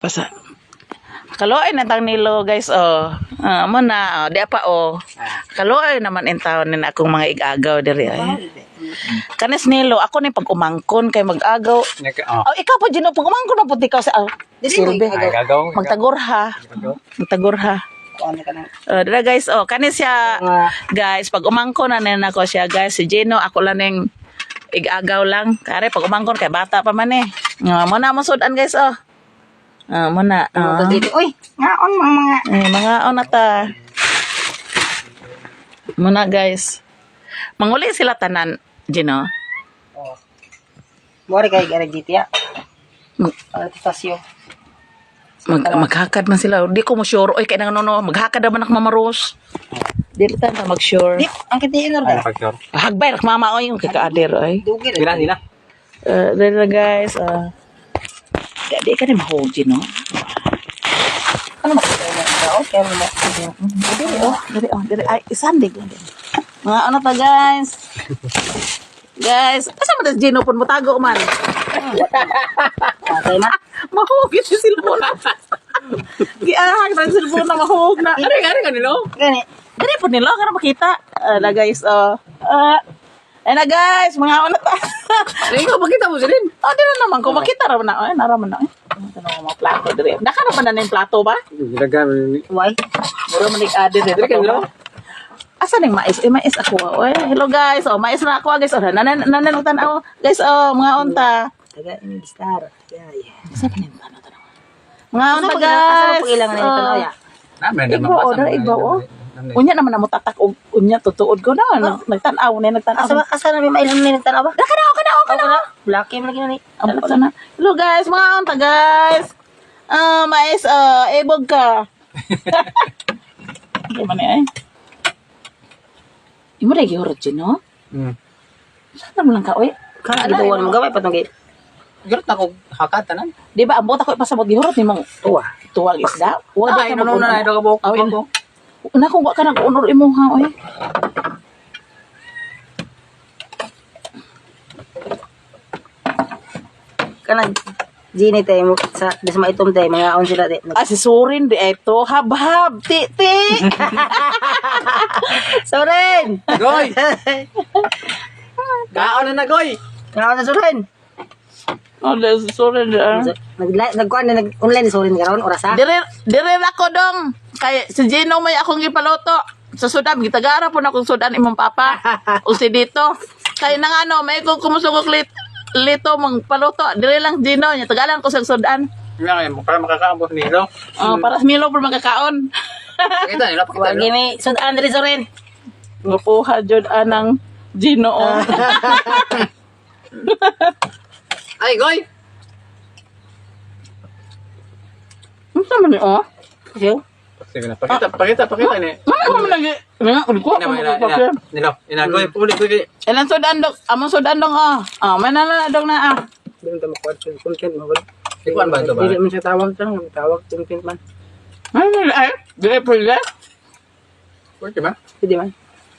Pasa. Kaloy na tang nilo guys oh. Mo na di pa oh. Kaloy naman in town ni akong mga igagaw diri ay. Kanis nilo ako ni pag umangkon kay mag-agaw. Oh, ikaw pa Gino pag umangkon na puti ka sa silbi. Magtagorha. Magtagorha. Dira guys oh kanis siya guys pag umangkon na nin ako siya guys si Gino ako lang ning igagaw lang. Kare pag umangkon kay bata pa man eh. Mo na masudan guys oh. Muna. Uy, ngaon mga. Mga on ata. Muna guys. Manguli sila tanan, Gino. Oh. Mori kay gara GTA. Tasyo. Maghakad man sila. Di ko mo sure. Oy, kay nang no, maghakad naman ak Mamaros. Dili ta mag-sure. Di, ang kiti inor ka. Hagbay rak mama oy yung kikaader oy. Dugi Sila sila. Dili guys. Di ka ni mahog, Gino. Ano makita niya ka? Okay, mo. Dili ay isandig lang din. Mga ano ta guys? Guys, asa man das Gino pun mutago man. Okay na. Mahog yung silbon. Giahag ng silbon na mahog na. Ari kanilo. Gani. Dili po nila para makita. Na guys, na guys, mga ano ta. Ikaw makita mo silin. Di na naman ko makita ra na. Naraman na. Ito na mga plato diri. Naka naman na yung plato ba? Ginagamit. Why? Mura man adi diri. Dili kanilo. Asa ning mais? Mais ako. Oy, hello guys. Oh, mais na ako guys. Oh, nanan tanaw. Guys, mga unta. Taga ini star. Sa panin tanaw. Mga unta Asa guys. pag ilangan nito na ya. Iba oh. Unya naman na mo tatak unya tutuod ko na ano. Nagtanaw na nagtanaw. Asa na may mailan ni tanaw ba? Kana. Black lagi na ni. Abot sana. Hello guys, mga unta guys. Mais ebog ka. Di man eh. Imo ra gihurot Gino? Sana mo lang ka oy. Kana gituwan mo gaway patong gay. Girot na ko hakatanan. Di ba ambot ako ipasabot gihurot nimo? Tuwal isda. Wa Ay, no na do ka buok. Nako wa ka nag-unor imo ha oy. Kana Gini tay mo sa desma itom tay mga on sila di. Si Surin di eto habhab ti. Soren. Goy. Kaon na goy. Kana sa Soren. Si Surin di Nagkuan na nag-online Soren karon oras ha. Dire ako dong. Kay si Gino may akong gipaloto. Sa Sudan, gitagara po na kung Sudan imong papa. O si dito. Kay nang ano, may kung kumusugok lito mong paluto. Dire lang Gino, niya tagalan ko sa Sudan. Nga para makakaambos nilo. Para sa Milo por magkakaon. Pakita nila, pakita Wagi nila. mi Sudan diri Soren. Mapuha jud anang Gino. Ay, goy. Ano man ni Siyo. Sige na, pakita ni. Ano man lagi? Nga ko Nilo, goy, puli. Ilan Sudan dong? Among Sudan dong may dong na Dili ta makuha sa content mo. Ikuan ba ito ba? Dili man siya tawag content man. Dire pwede. Pwede ba? Pwede man.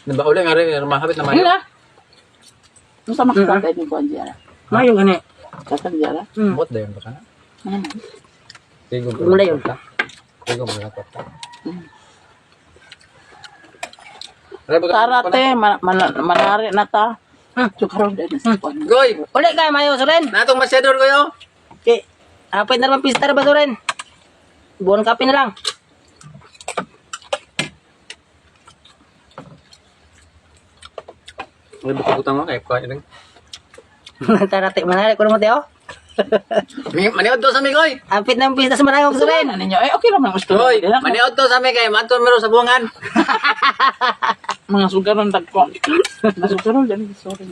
Nabauli nga rin, mahabit na mayo. Ila. Musa makakatay ni ko diara. Mayo gani. Kakag diara. Bot dayon ba sana? Tigo mo. Mula yun. Tigo mo na to. Karate manari na ta. Sukaro din sa kon. Goy, Uli kay mayo Soren. natong masyador kayo. Okay. Apay na naman pista ba Soren? Buon kape na lang. May butang mo kay kuha lang. Tarate manari ko mo teo. Maniod to sa mi goy. Apit na pista sa marayong Soren. Ano ninyo? Okay lang mga gusto. Goy, maniod to sa mi kay manton meron sa buwangan. Mga sugaron tagko. Mga sugaron din sorry.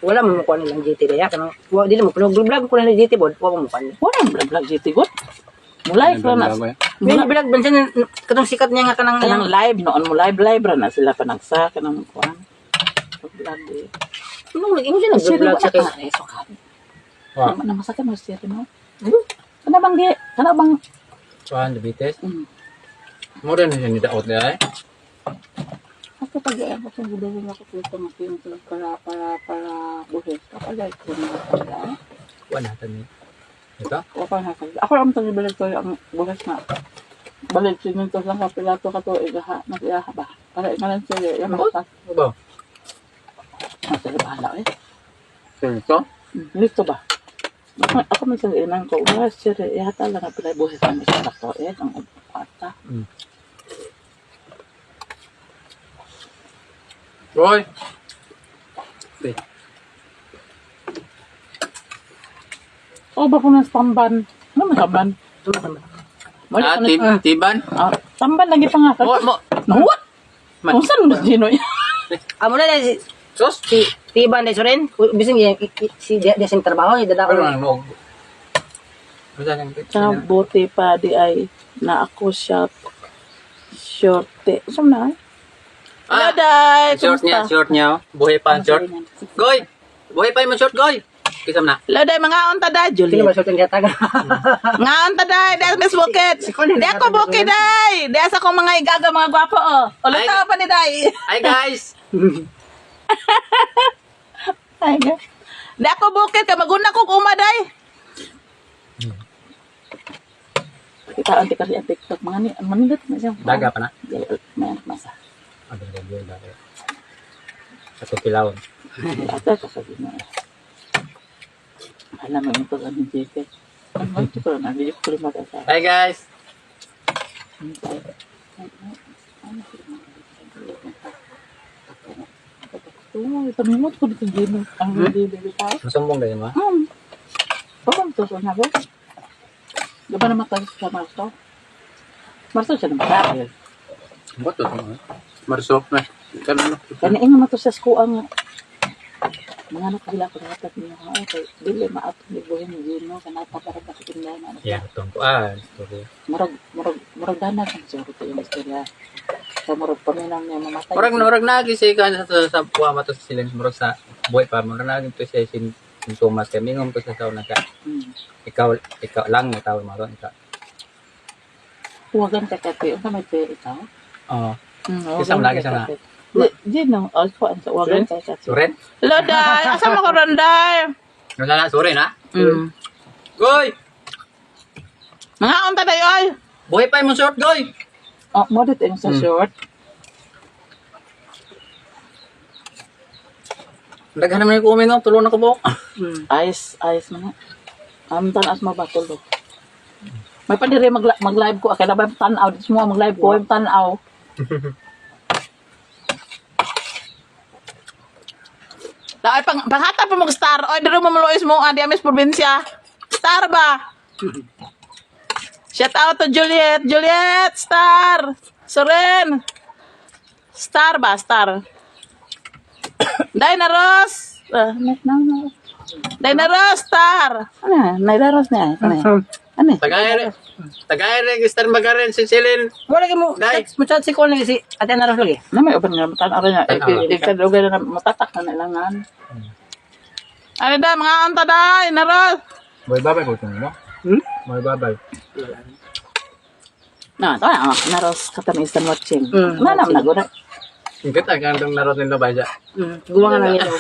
Wala mo mukha nilang GT daya kanang wa dili mo vlog ko na GT bod wa mo mukha niya. Wala yung vlog GT good. Mulay ko na. May vlog bansan katong sikat niya nga kanang Kanang live noon mo live ra na sila panagsa kanang kuan. Vlog di. Ano naging siya nag-vlog sa kay. Wa. Ano masakit mo siya mo? Kana bang di? Kana bang Kuan diabetes. Mo rin ni daot dai. ako pag-aabot ng gudaling ako kung pang-ping para buhis. Kapalay ko na kapalay. Kuha natin ni. Ito? Wala na kapalay. Ako lang itong ibalik ko ang buhis na. Balik sinintos lang kapilato ka to. Igaha. Nag-iaha ba? Para ikalan sila. Yan Ano? matas. Ano ba? Masaya bahala eh. Ito? Dito ba? Ako man sa inang ko. Wala siya. Ihata lang ang pilay buhis na may sakto eh. Ang ata. Roy! Oh, ba ko ng tamban? Ano man tamban? Wala ko na. Tiban? Tamban lagi pa nga. Mo! Nahuwa? Kung saan mo sino yan? Amo na si Sos? Tiban de Soren. Bising si dia sing trabaho ida Ano daw. lang, no? Basta lang. Sa buti pa di ay na ako shorte. Saan na ay? Hello, Day! Short niya. Buhay pa ang short. Goy! Buhay pa yung short, Goy! Kisam na. Hello, Day, mga unta, Day, Sino Julie. ba sa tingin taga? Nga unta, Day, Day, Miss Bukit. Di ako bukit, Day. Di asa kong mga igaga, mga gwapo, oh. Ulit Ay. pa ni Day. Hi, guys! Ay, Day. Di ako bukit, ka maguna kong uma, Day. Kita anti kasi ang TikTok. Mga ni, manindot na siya. Daga pa na. May anak masa. Abang gagawin daga. Sa kilawon. Ate ko sabi na. Alam mo ito sa amin, JK. Ano ba ito ko na? Hindi ko rin mag-asa. Hi, guys! Itamimot ko dito gino. Ang hindi pa. Masumbong kayo mo? Parang to sa nabo. Di ba naman tayo sa Marso? Marso siya naman dahil. Ba't ito mo? Marso? Ano? Kaya naman to sa skuang mga anak bila ko dapat niya ha. Okay, dili maato ni buhin ni Gino sa napapara ka sa tindahan. Yan, itong kuan. Story. Murag dana sa siguro to yung istorya. Sa murag paminang niya mamatay. Murag nagisi ka sa buwa mato sa silang murag sa buhay pa. Murag naging to siya sintomas kaya mingom to sa sauna ka. Ikaw lang na tawag mo ron. Huwagan ka kati. Ano may pera ikaw? Oo. Kisam na. Di nang also ang huwagan ka kati. Suren? Hello, Day. Asa mo ko ron, Day? Wala na, suren ha? Mm. Goy! Mga unta, Day, oy. Buhay pa yung short, Goy! Oh, modit yung sa short. Daghan naman yung kumin, no? Tulungan ako po. Ayos mo na. Ang tanas mo ba tulo? May pa dire mag-live ko. Kaya ba tanaw? Dito mo mag-live ko. Yung tanaw. Dahil panghata pa mag-star. Oy, dito mo maluis mo ang Diamis probinsya. Star ba? Shout out to Juliet. Juliet, star. Soren. Star ba? Star. Dinaros. Dinaros, star. Ano? Naidaros niya. Ano? Tagay register magarin si Silin. Wala ka mo. Dai. Muchat si ko na si ate na lagi. Na may uban nga tanaw niya. Tanaw. Ikadugay na matatak na nilangan. Ano da, mga anta da, Dinaros. Boy babay ko mo. Boy babay. Na, ito na. Naros katamis tan watching. Mm. Na naman naguna. Ingkit ang gandang naroon nila ba siya? Gumawa nga nila.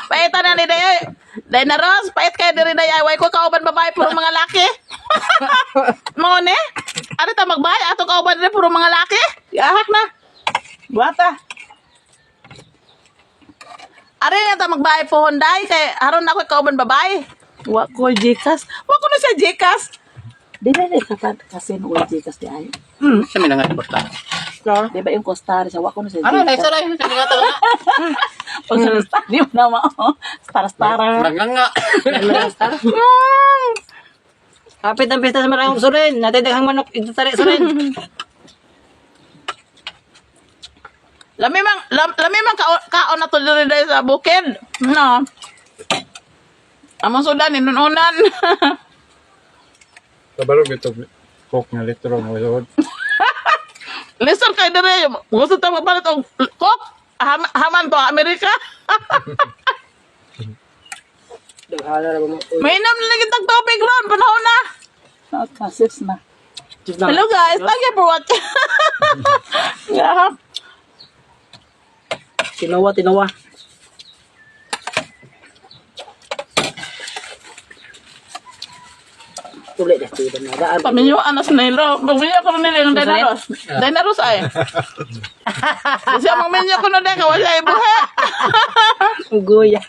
Paitan na ni Day. Dinaros, pait kayo diri Day. Way ko kauban babae, puro mga laki. Mo ne? Ano ta magbahay? Ato kauban diri, puro mga laki. Ahak na. Buata. Ari nga ta magbahay po Honday. Kay haron ako kauban babae. Wa ko Gcash. Wa ko na siya Gcash. Di ba kapat kasi no Gcash di ay. Siya may nangat-porta. Di ba yung Costa sa wako na sa Ano, Gcash. nagsaray. Siya may ngata na. Pag sa star, di mo na mao. Star. Naganga. Kapit ang pista sa marang Soren. Natidaghang manok ito tari Soren. Lami mang kaon na to diri Day sa bukid. No. Among sudan inununan. Kabarog ito. Coke na litro mo. Listen kay dere, gusto ta magpalit og kok. Haman to Amerika. Daghala ra mo. Mainam na lagi tag tubig ron panahon na. Kasis na. Hello guys, thank you for watching. Yeah. Tinawa. Tuloy na siya na daan. Paminyo anas nilo. Paminyo ko nila yung dinaros. Dinaros ay. Kasi ang minyo ko na din wala ibuhe. Guya.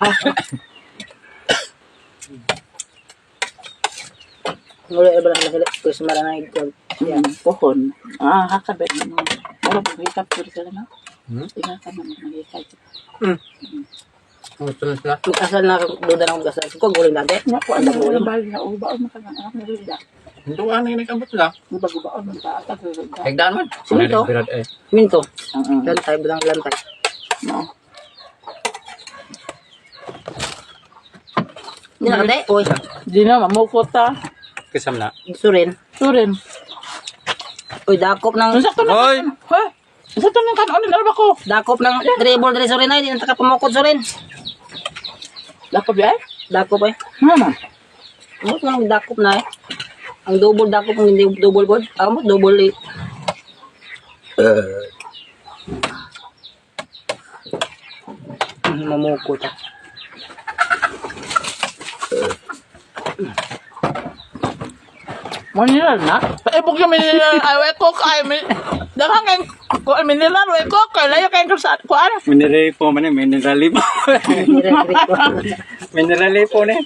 Mula iba lang sila. Terus marang ito. Yan, pohon. Ah, hakabit mo. Pero pag-hikap ko sila na. Tingnan ka naman mag-hikap. Tulad sila. Mag-asal na duda ng mag-asal. Kung guling natin. Nga po, ano mo yung bali na ubaon mo ka ng anak na rida. Hindi ko ano yung nakabot lang. Ubaon mo ka atas na rida. Hagdaan man. Simento? Birad eh. Minto. Lantay, bilang lantay. No. Hindi na kate. Uy, Di na, mamukot ta. Kasam na. surin. Turin. Uy, dakop ng... Sakto na. Hoy! Ha? Sakto na kanon ni Narba ko. Dakop ng dribble dari surin ay. Di na takapamukot surin. Lako ba ay? Dakop ay. Mama. Ano ko nang dakop na eh. Ang double dakop ang hindi double board. Amo double eh. Mamukot ah. Mineral na? Paibog yung mineral. Ay, we cook. Ay, dagang kayong kuan mineral. We cook. Kaya layo kayong kuan. Mineral po man eh. Mineral po. Mineral po na eh.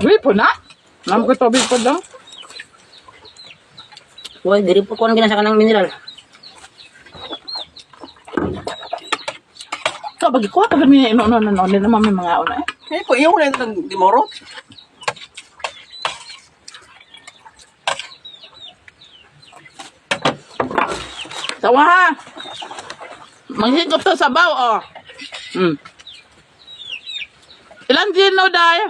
Uy, po na. Naman ko tubig po lang. Uy, diri po kuan ginasa ka ng mineral. So, bagi ko. Pag may no, hindi naman may mga una eh. Eh po, iyo na ito di moro. Tawa ha. Manghigop to sabaw, oh. Ilang gino, day?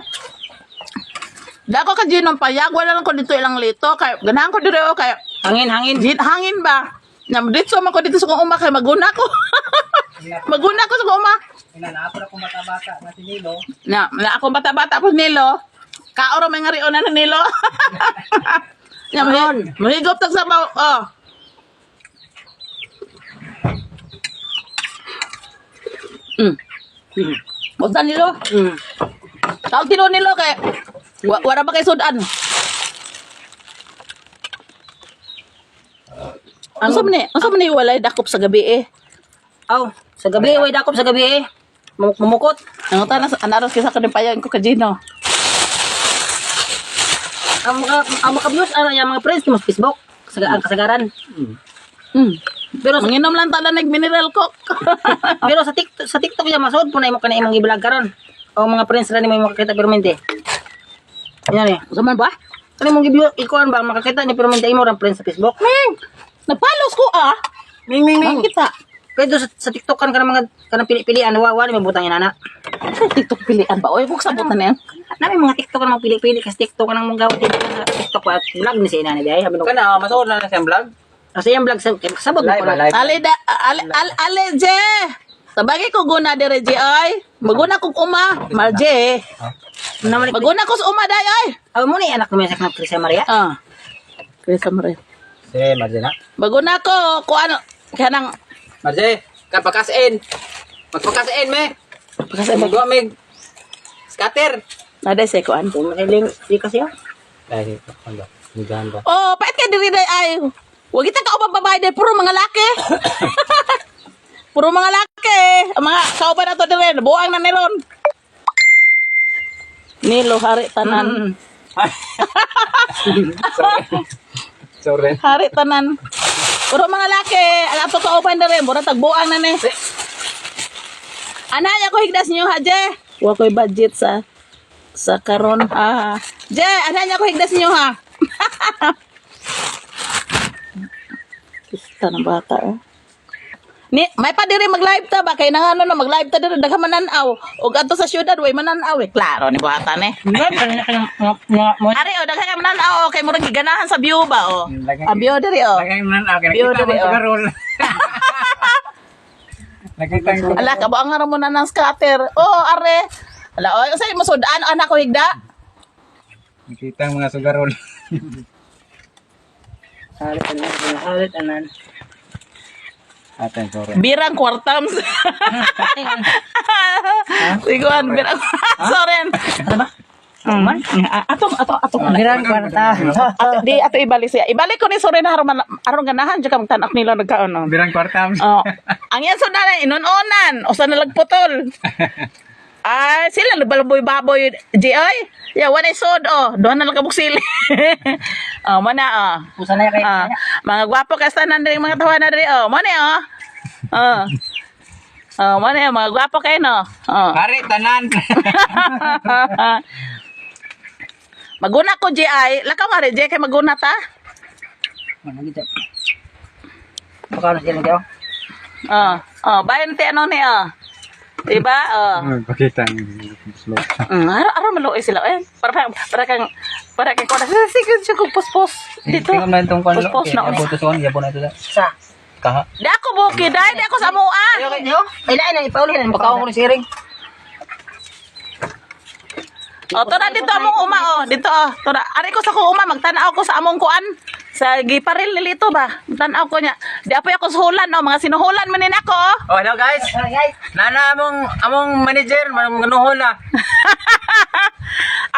Dako ka gino payag. Wala lang ko dito ilang lito. Kaya, ganahan ko dito, oh. Kaya, Hangin, hangin. hangin ba? Dito man ko dito sa kong uma. Kaya maguna ko. Maguna ko sa kong uma. Inanapo na kung bata-bata na si Nilo. Na ako bata-bata po Nilo. Kaoro may ngarion na Nilo. Mahigop to sabaw, oh. Basta Nilo. Tawag tino Nilo kay wala ba kay sudan? Ano sa ni walay dakop sa gabi eh. Aw, sa gabi, way dakop sa gabi eh. Mamukot. Ano ta anaros kisa kanin payan ko kajino. Ang makabius, ano yung mga friends, mas Facebook. Ang kasagaran. Pero manginom lang tala nag mineral coke. Pero sa TikTok yung masod po na yung kanimang i-vlog karon. O mga friends rin mo yung makakita permente. Yan eh. Usaman ba? Kanimang ikuan ba, makakita ni permente mo rin friends sa Facebook. Napalos ko ah. Ming, ming, ming. Kita. Kaya sa TikTok kan kanang pili-pilian, wawa ni mabutang yung anak. TikTok pilian ba? Oy, kung sabutan na yan. Nami mga TikTok kan pili-pili, kasi TikTok kan ang mga gawin sa TikTok at vlog ni si ina ni Day. Kana, masuod na siyang vlog. Kasi yung vlog sabot mo ko na. Ale, Je. Sabagay ko guna dire, Je, ay. Maguna kong uma. Marje. Maguna ko sa uma, day, ay. Aw mo ni anak ni sa Crisia Maria. Kaya Maria. Si Marje na. Maguna ko, kung ano, kaya nang, Marje, kapakasin. Magpakasin, me. kasi Magwa, me. Scatter. naday sa kuan. Makiling di kasi oh. Dahil, ano, nigahan ba? Oh, pait ka diri, day, ay. Huwag kita ka upang babae, day, puro mga laki. Puro mga laki. Ang mga kauban na to dire, buang na niron. Nilo, hari, tanan. Sorry. Hari, tanan. Puro mga laki. Alam to kauban na rin. Mura tagbuang na ni. Anay, ako higdas niyo ha, Je. Huwag ko'y budget sa karon. Je, anay, ako higdas niyo ha. Kista ng bata eh. May pa diri mag-live ta ba? Kaya na nga mag-live ta diri. Daghan mananaw. O ganto sa syudad, way mananaw eh. Klaro ni bata ni. Ari, o, daghan ka mananaw. O, kay murag giganahan sa view ba, o. View diri, o. Lagay mo na ako. View diri, o. Nakita ko. Ala, kabuang mo na ng scatter. Oh, are. Ala, o, sa'yo mo sudaan, anak ko higda. Nakita ang mga sugarol. Halit anan. Aten, sorry. Birang kwartams. Siguan, birang. Sorry. Ano ba? Ato. Birang kwarta. Ato ibalik siya. Ibalik ko ni Soren aron ganahan jud kang tanak nila nagkaon. No? Birang kwarta. Oh. Ang yan na inunonan o sa nalagputol. Ay, sila nagbalboy baboy GI. Ya, wala sod doon na nakabuksili. Mana Pusa na kay. mga gwapo ka sa nandring mga tawanan diri mana mana mga gwapo kayo no. Ari tanan. Maguna ko GI, lakaw nga rin, kay maguna ta. Magita. Baka na sila daw. Bayan ti ano ni diba? Pakita. Araw maluoy sila. Para kang kuha. Sige, kung puspos. Dito. Tingnan mo itong kwan. Puspos na. Yabuto sa kwan, yabo na ito. Sa. Kaha. Di ako buki, dahil di ako sa mua. Ay na ipaulihan baka ako ni siring. Tora dito among uma dito Tora, ari ko sa ko uma magtanaw ko sa among kuan. Sa giparil nilito ba? Tanaw ko nya. Di apoy ako suhulan mga sinuhulan man nin ako. Oh, hello guys. Nana among manager, manuhula.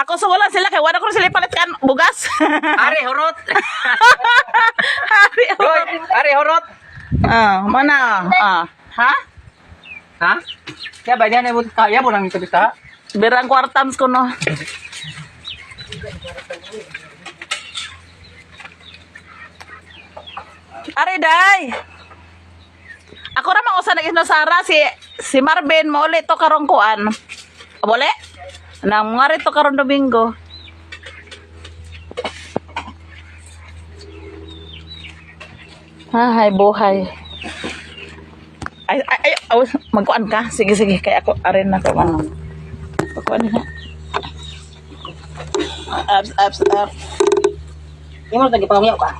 Ako suhulan sila kay wala ko sila palit kan bugas. Ari horot. Ari Hoy, ari horot. mana ha? Ha? Ya ba diyan ibut ka, yabo nang ito ta. Birang kwartams ko no. Ari day. Ako ra man usa nag-inusara si Marvin mo ulit to karong kuan. Bole? Nang ngari to karong Domingo. Hay buhay. Ay, magkuan ka. Sige kay ako arin na ko ano. Magkuan na. Abs. Imo tagi pangyaw ka.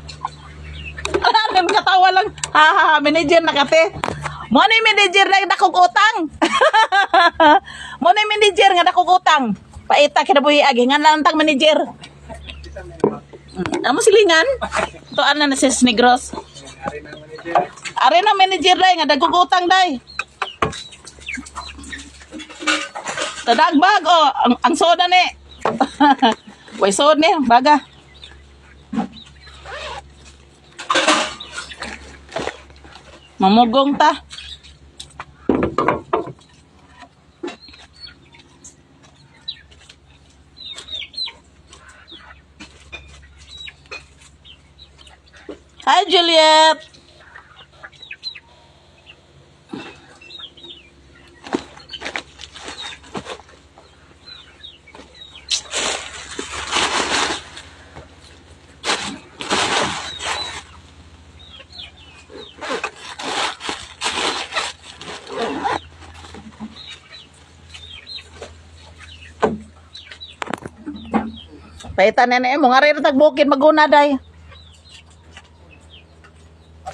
Ano katawa lang. Ha, manager na kate. Mo ni manager na dakog utang. Mo ni manager nga dakog utang. Paita kinabuhi agi nga nantang manager. Amo silingan? To ana na sis Negros. Are na manager day nga dakog utang day. Tadagbag ang soda ni. Way soda ni baga. Mamugong ta. Hi, Juliet. Paitan na mo nga rin tagbukid maguna day.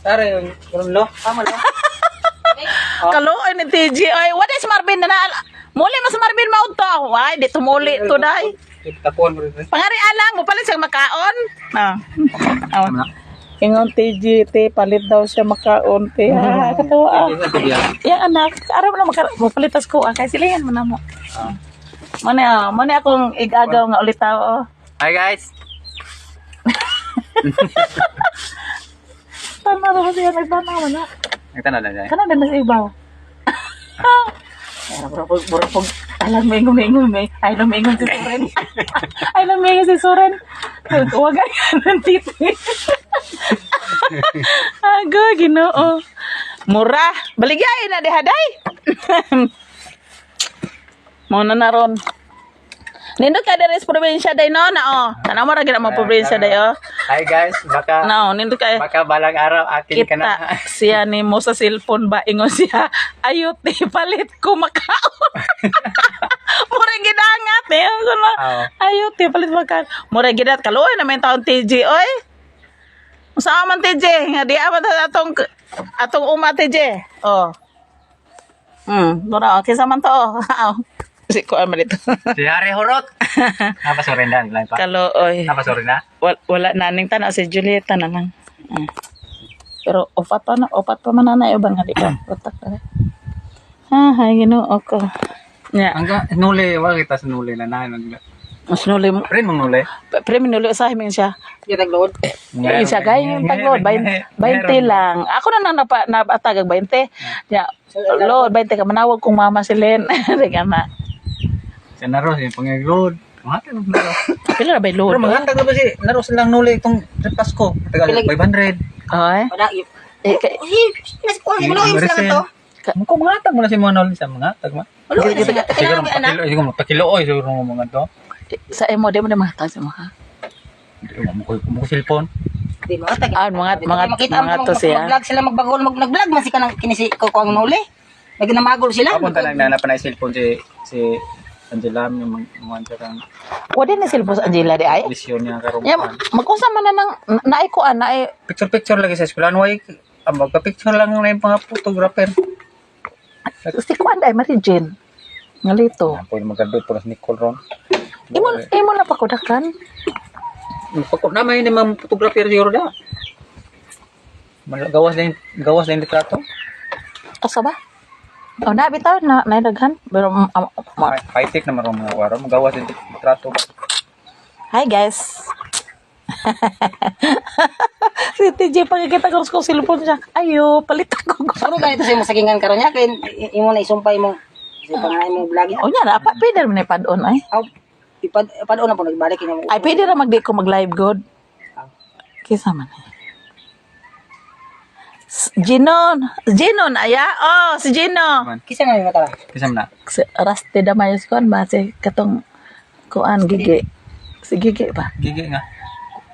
Tara yung lo. Tama lo. Kaluoy ni TJ ay what is Marvin na muli mas Marvin maud to. Ay di tumuli to day. Tapon mo rin. Pangari alang mo palit siyang makaon. Ingon TJ te palit daw siya makaon te. Katawa. Yang anak, araw na mapalitas ko kay silingan mo na mo. Mone akong igagaw nga ulit tao. Hi guys. Tama na kasi yan, nagbana mo na. Nagtanong lang dyan. Kana na sa ibaw. Burapog, alam mo ingon may. Ay, lumingon si Soren. Ay, lumingon si Soren. Huwag ka ng titi. Ago, ginoo. Mura. Baligay na dehaday. Muna na ron. Nindot ka dari sa probinsya day no na Tanaw mo ra gid mo probinsya day Hi guys, baka nindot ka baka balang araw akin ka na. kita siya ni mo sa cellphone ba ingon siya ayot ni palit ko makaon. Mura gidangat ko na. Ayot ni palit makaon. Mura gidat kaluoy na may taon TJ oy. Usa man TJ nga di amat atong uma TJ. Dora kisa man to. Si ko man dito. Si Ari Horot. Napasorin na lang pa. Kaluoy. Napasorin na. Wala naning tanaw si Julieta na lang. Pero opat pa man na ubang nga di ka. Utak na. Hay Ginoo ko. Nya. Hangga nuli wa kita sa nuli na nag Mas nuli mo. Prin mong nuli. Pre minuli sa amin siya. Yung taglood. Isa kay yung taglod 20 lang. Ako na nabatag 20. Ya, Lord, 20 ka manawag kong mama si Len. Rega na. Sa naros, yung pangagload. Manghatag ng naros. Pila na ba Pero Lord? manghatag na ba si naros lang nuli itong sa Pasko? Tagal 500. Ay. Wala yung... Eh, kay Nas ko mo yung sila to. Kung manghatag mo na si Manol sa manghatag ma. Wala yung Siguro sila. magpakilo, magpakilo oy siguro mo mga to. sa emo di mo na matag sa mga. Hindi mo ko cellphone. Di mga tag. Mga to siya. Mag-vlog sila magbagol mag-vlog man si kanang kinisi ko ang nuli. Nagnamagol sila. Papunta lang na panay cellphone si Angela yung mga karang Wala na silpo sa Angela di ay. vision niya karong Ya, magkusa man na nang naikuan na ay picture lagi sa eskwelahan way magpa-picture lang na yung mga photographer. gusto ko anday Mary Jane. Ngalito. Pwede mag-graduate po na si Nicole ron. Imo na pakudakan. Pagkot naman yun yung mga photographer siguro da. Gawas na yung litrato. Asa ba? Oh, na bitaw na naidaghan. Pero High-tech naman ron mga waro. Magawas yung litrato. hi guys. Si TJ pagkikita ko sa cellphone siya. Ayo, palitan ko. Ano ganito sa imong sagingan karon niya kay imo na isumpay mo sa panganay mong vlog. O nya na, pwede naman ipadon ay. Aw, ipad-on na po nagbalik inyo. Ay, pwede na magdi ko mag-live god. Kisa man. Ginon, aya. Oh, si Gino. Kisa na yung mata. Kisam na. Si Raste Damayos ko ba si katong kuan gigi. Si gigi ba? Gigi nga.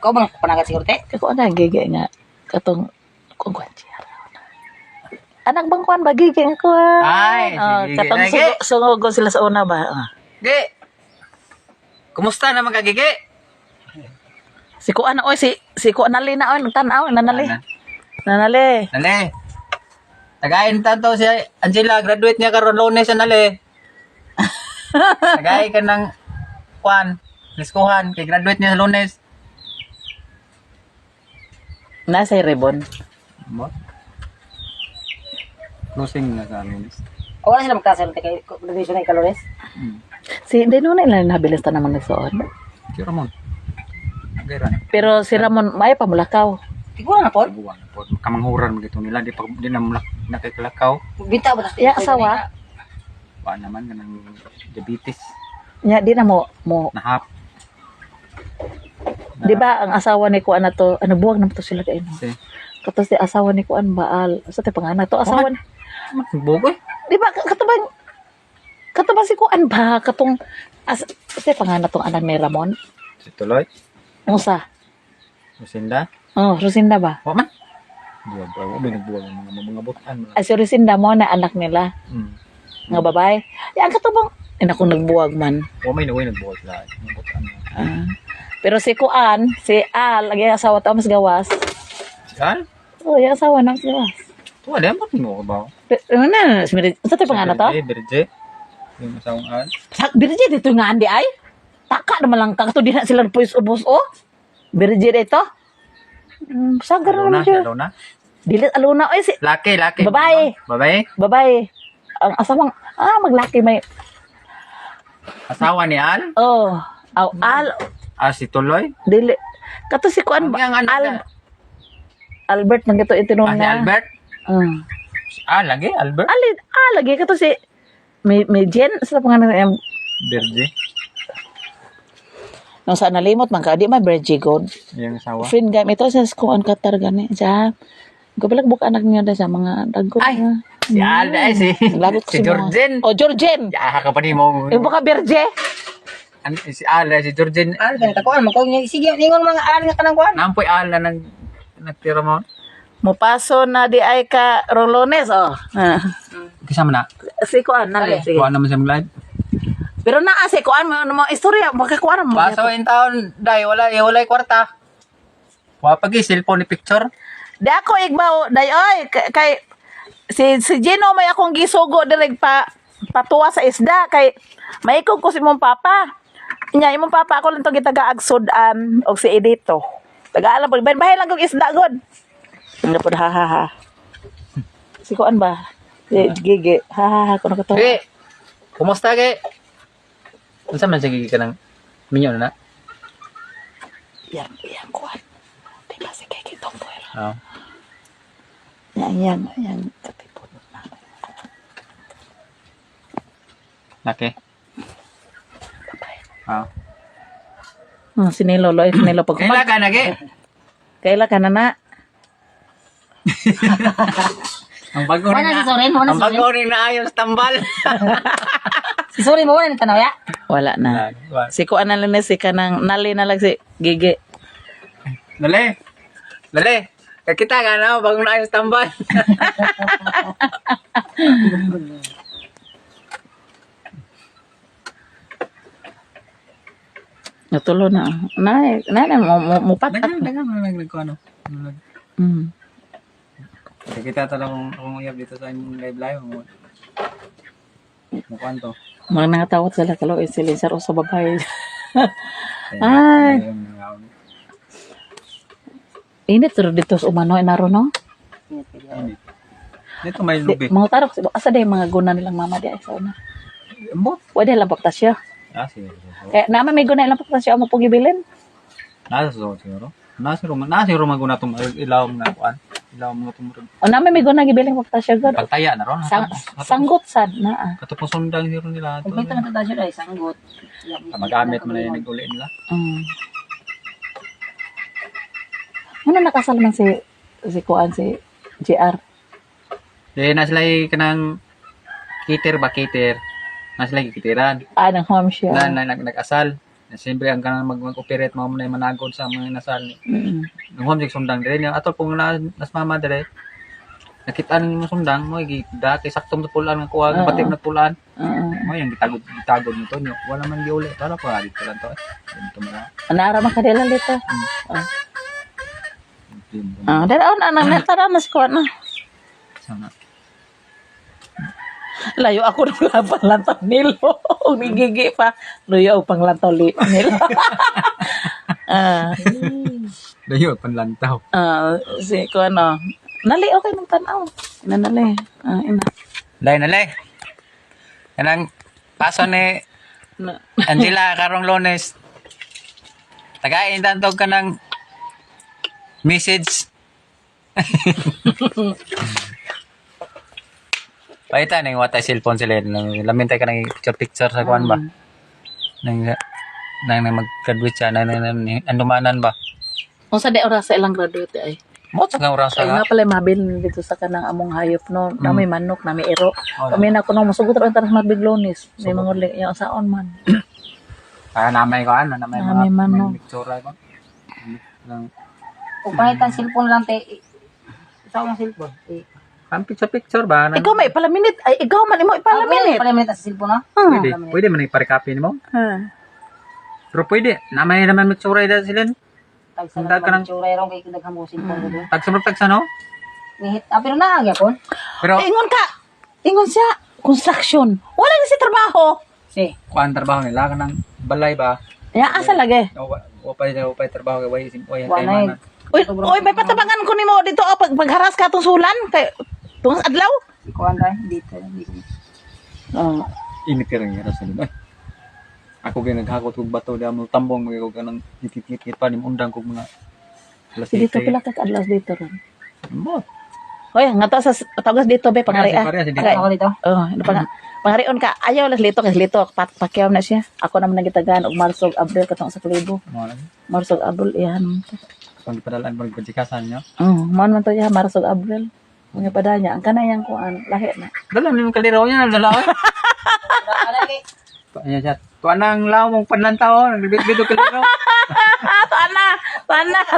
Kau bang panagat siguro te? Kako na gigi nga katong kuan siya. Anak bang kuan ba gigi nga kuan? Ay, si Oh, Gigi. katong Gigi. sungogon sila sa una ba? Oh. Gigi! Kumusta naman ka, Gigi? Si kuan oy si kuan nali na oy nagtan-aw nanali. Ana. Nanali. Nale. Tagayin tanto si Angela, graduate niya karon Lunes na nale. Tagay ka ng kwan, liskuhan, kay graduate niya sa Lunes. Nasa ribbon. Mo? Closing na sa Lunes. O wala sila magkasal te kay graduation ay kalores. Si Dino na ilan nabilis ta naman nagsuon. Si Ramon. Gayran. Pero si Ramon may pamulakaw. Siguro na po. Buwan po. Kamanghuran mo gito nila. Di na nakikalakaw. Binta ba ta? Ya asawa. Ba naman, ganang diabetes. Nya di na mo Nahap. di ba ang asawa ni kuan na to ano buwag na to sila kay no. Si. Katos di asawa ni kuan Baal. Sa te pangalan to asawa ni. Bugoy. Di ba katubang si kuan ba katong sa pangalan tong anak ni Ramon. Si Tuloy. Unsa? Lucinda. Oh, Rosinda ba? Wa man. Buwag pa. May nagbuwag ang mga butan. Ay si Rosinda mo na anak nila nga Hmm. babae. Ang katubang ina ko nagbuwag man. Wa may nagbuwag sila. Mga butan. Ah. Pero si kuan, si Al, lagi asawa to mas gawas. Si Al? Oh, yung asawa na mas gawas. Tuwa, di mo mo ba? Ano na, sa te pangalan to? Berje. Yung asawang Al. Birje dito nga andi ay. Taka naman lang kato di na sila puis ubos o. Birje dito. Sagar na Alona, naman siya. Alona. Dilit aluna oy si Laki. Babae. Babae? babae. Ang asawang maglaki may Asawa ni Al? oh, Al Si Tuloy? dili. Kato si kuan Ang anak niya. Albert nang ito itinong Si Albert? Lagi, Albert? Lagi kato si may Jen sa pangalan niya. Berje. Nung saan nalimot man ka, di man Bergie God. Yung asawa? Friend game ito sa kuan Qatar gani. Siya, gabalag buk anak niya sa mga dagko. Ay, Si Al, si Lagot ko si Georgine. Oh, Georgine. Ka pa ni mo. Yung baka Berge. Si Al, si Georgine. Al ganito ko man ko sige ningon mga al nga kanang kuan. Nampoy Al na nagtira mo. Mupaso na di ay ka Rolones, oh. Kasama na. Si kuan na sige. Kuha naman siya mag-live. Pero naa si kuan mo istorya, baka kuan mo. Baso in taon, day, wala kwarta. Wapagi, cellphone ni picture. Di ako igbaw, day oy kay si Gino may akong gisugo direk patuwa sa isda kay maikog ko si mong papa. Nya imong papa ako lang to gitagaag sudan og si Edito. Taga-alam pag bahay lang kog isda god. Nga po ha. Si kuan ba? Si Gigi. Ha kuno ko to. Ge, kumusta ge? Unsa man sige ka nang Minyo na na. Yan kuan. Diba si kay kitong puwer. Oo. Yan katipon na. Laki. Oo. Sinilo pag Kailan ka nagi? Kaila ka na. Ang bago Wala si Soren, wala Ang si Soren. bago rin na ayos tambal. Si Soren mo wala ni tanaw ya. Wala na. Si kuan na lang na si kanang nali na lang si Gigi. Dali. Kakita ka na, bago na ayos tambal. Natulo na. Na mo patak. Dagang ano. Mm. Kakita talagang kung uyab dito sa inyong live. Mukuan to. Mga nangatawat sila kalo silencer o sa babae. Ay. Init pero dito sa umano inaro no. Dito may lubi. Mga tarok asa day mga guna nilang mama di ay sa una. Mo? Pwede lang pagtasya. Sige. Kaya naman may guna ilang pagtasya mo pong ibilin. Nasa siguro. Nasa siguro maguna tong ilaw nga kuan. Ilaw mga tumurog. O naman may guna gibilin pagtasya god. Pagtaya na ron. Sanggot sad na. Katapos sundang zero nila. Kung may tanong tayo ay sanggot. Magamit mo na yung nag-uli nila. Ano nakasal man si kuan si JR. Na sila kanang cater. Na sila kitiran. Nang home siya. Nag-asal. Siyempre, ang kanang mag-operate mo na yung managod sa mga nasal ni. Mm. Nung humsik sundang dire niya. Ato kung nas mama dire, nakita ninyo mo sundang mo, dati saktong pulaan ng kuha, batik na pulaan. Mo yung gitagod nito nyo. Wala man giuli. Para po, dito lang to. Dito mo na. Anara man kadila dito. Daraon nang netara na si kuan na. Sana. Layo ako ng panglantaw nilo. Gigi pa. Layo ang panglantaw nilo. Dayo, panlantaw. Si ko ano. Nali, okay nung tanaw. Nali. Ina. Nalay. Kanang paso ni Angela karong Lunes. Tagain tantog ka ng message. Paita ning watay cellphone sila lamin tay ka nang picture sa kuan ba. Nang mag-graduate siya nang andumanan ba. Unsa di oras sa ilang graduate ay. Mo sa oras Ay nga pala mabil dito sa kanang among hayop no. Nami manok, nami iro. Kami na kuno masugot ra tarang mabiglonis. May mga uli yung saon man. Para namay ko ano, namay mga picture ko. Nang Kung pahitan cellphone lang te. Sa akong cellphone. ang picture ba? Ikaw may palaminit. Ay ikaw man imo ipalaminit. Pala minute sa cellphone no? Pwede man i-recopy nimo. Pero pwede, namay naman picture ida sila. Tagsa ka ng tsura rong kay daghang mo cellphone ko. Tagsamrog tagsa no? Nihit. Pero na gyapon. Pero Ingon ka. Ingon siya. Construction. Wala na si trabaho. Si. kuan trabaho nila kanang balay ba? Ya asa lagi. Opay trabaho kay way Wanay. Uy, may patabangan ko nimo dito pagharas ka tong sulan kay tungas adlaw. Kuan dai dito. Init ka rin yara sa lima. Ako kaya naghakot kong bato dahil mo tambong magigog ka ng ngit-ngit pa ni undang kong mga Dito pila ka adlaw dito ron. Mo. Hoy, ngato sa tagas dito be pangari. Ako dito. Pangarion ka. Ayaw las lito kasi lito pakyaw na siya. Ako naman nagitagaan og Marsog Abril katong sa Kalibo. Marsog Abril iyan. Pag padalaan mo nagpajikasan nyo. Man to ya Marsog Abril. Mga padanya ang kanayang kuan lahi na. Dala mo yung kaliraw niya, dala ko. Ayan siya. Tuwan ang lao mong panlantaw, nagbibit-bito kaliraw.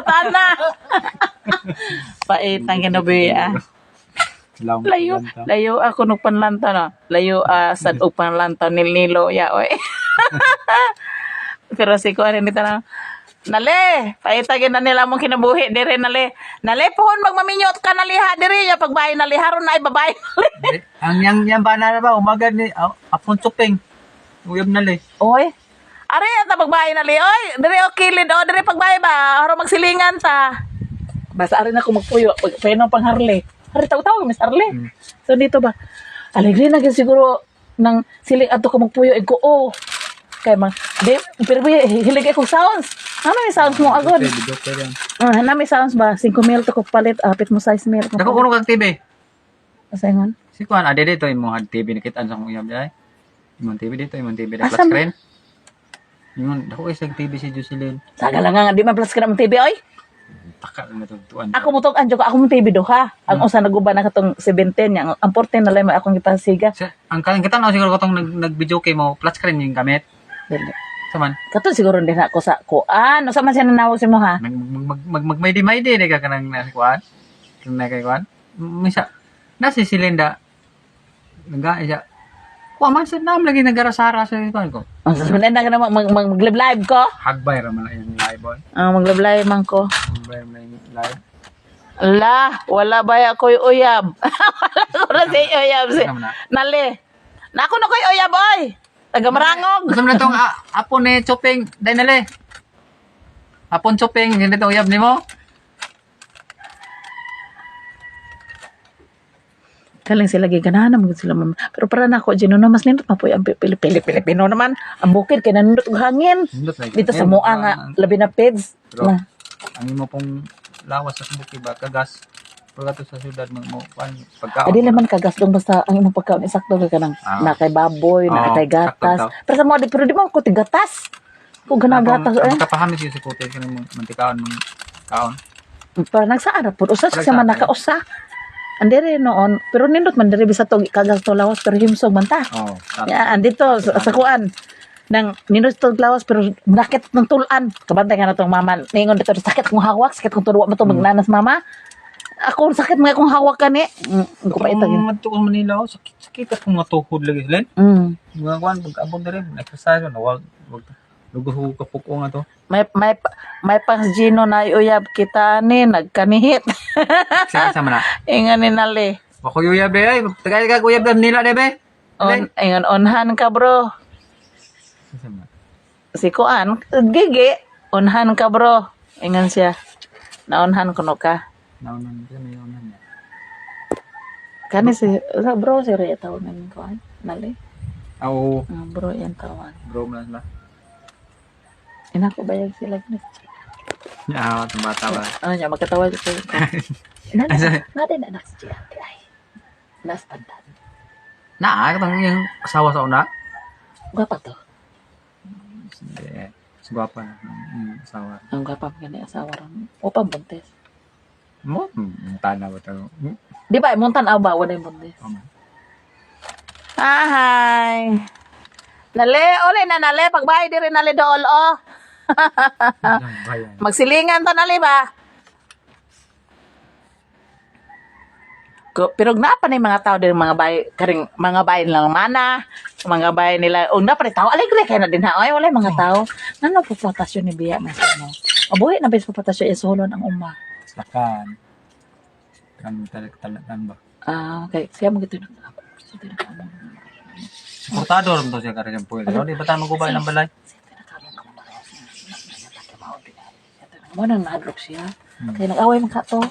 Tana. Pait ang ginabi Layo ako nung panlanta na. Layo sad og panlanta nilo ya oy. Pero si ko ani nita Nale, paitagin na nila mong kinabuhi dire nale. Nale pohon magmaminyot ka naliha dire ya pagbahay naliharon na ay babae. Ang yang bana na ba umaga ni apon tupeng. Uyab na le. Oy. Are ta pagbahay nali oy, dire o kilid o dire pagbahay ba haro magsilingan ta. Basta ari na ko magpuyo peno pang harle. Hari taw-taw Miss Arle. So dito ba? Alegre na gyud siguro nang siling adto ko magpuyo ko Kay mang di pero hilig ako sounds. Ano may sounds mo agad? Video ko yan. Na may sounds ba? 5,000 to ko palit, apit mo 6,000. Dako kuno kag TV. Pasayngon. Si Kuan ade dito imong TV nakitaan sa akong uyab dai. Imong TV dito, imong TV na Asa flat man? screen. Imong dako isang TV si Jocelyn. Saga lang nga di man plus ka na TV oy. Takal na tutuan. Ako mo tong anjo ko, ako mo TV do ha. Ang usa naguban na katong 17 yang ang 14 na lang mo akong ipasiga. Ang kaling kita na siguro katong nag-video kay mo flat screen yung gamit. Dili. Saman. Kato siguro din ako sa kuan. Ano sa man siya nanawag sa mo ha? Magmaydi-maydi na ka kanang nasa kuan. Kung na kay kuan. Misa. Nasi silinda. Nagay siya. Kuha man sa nam lagi nagarasara sa kuan ko. Ang sasabihin na ka na mag-live ko. Hagbay ra man yung live boy. Mag-live man ko. Hagbay man yung live. Ala, wala ba ako'y uyab? Wala ko na si uyab. Sama na. Nali. Nako na ko'y uyab oy. Taga Marangog. Gusto mo na itong apon ni Choping. Dahil nali. Apon Choping. Ganito uyab ni mo. Kaling sila giganahan naman sila mama. Pero para na ako, Gino na mas nindot mapoy ang Pilipino naman. Ang bukid, kaya nanindot og hangin. Dito sa mua nga, labi na peds. Bro, Na. ang imo pong lawas sa subuki ba, kagas. Pagkato sa syudad mo, pagkaon. Adi naman kagas dong basta ang imong pagkaon isakto ka nang na kay baboy, na kay gatas. sakto daw. Pero sa mga pero di mo ko gatas. Kung gana gatas eh. Makapahamis yun si Kote, kung mantikaon mong kaon. Para nagsaara po usa Para sa man nagsaara. nakausa. Andere noon, pero nindot man diri bisa to kagas to lawas pero himsog man ta. Oo. Ya, andito sa kuan. Nang nindot to lawas pero nakit ng tulan. Kabantay nga na tong mama. Ningon dito sakit kong hawak, sakit kong turuwa mo to magnanas mama. Ako sakit mga kong hawak kani. Ko pa ito yun. Kung ko Manila, sakit akong matuhod lagi sila. Mga kuan, pag-abot na rin, exercise, wag lugo ka puko nga to. May pas Gino na uyab kita ni nagkanihit. Sama na. Ingan ni nali. Ako uyab de ay, tagay ka uyab dan nila de be. Ingan onhan ka bro. Sama. Si Kuan, gigi, onhan ka bro. Ingan siya. Naonhan kuno ka. Naunan ka na yun. Kani si bro si Rhea tawag namin Kuan. Nali. Oo. Bro yan tawag. Bro mo na. Ina ko bayag sila gina. Ya, bata ba. Ano niya magkatawag ko. Ina na din anak siya. Ay. Nas pandan. Na, katang yung asawa sa una. Gwapa to. Hindi. Sigwapa na. Asawa. Ang gwapa pa gani asawa ron. O pambuntes. Mo, tana ba ito? Di ba imuntan aw ba wala buntes. Hi. Nale, ole na nale pagbay diri nale dool oh. Magsilingan to nale ba? Pero na pa ni mga tao din mga bay karing mga bayan lang mana, mga bayan nila una pa rin tao alegre kay na din ha ay wala mga tao. Nano po patasyon ni biya na mo. Abuhi na bis patasyon isolon ang umma. Slakan. Kan talakan ba? Okay, siya mo gito na. Portado rin to siya karin po. Di ba tayo magubay ng balay? Mo nang nahadlok siya. Kaya nag-away man ka to.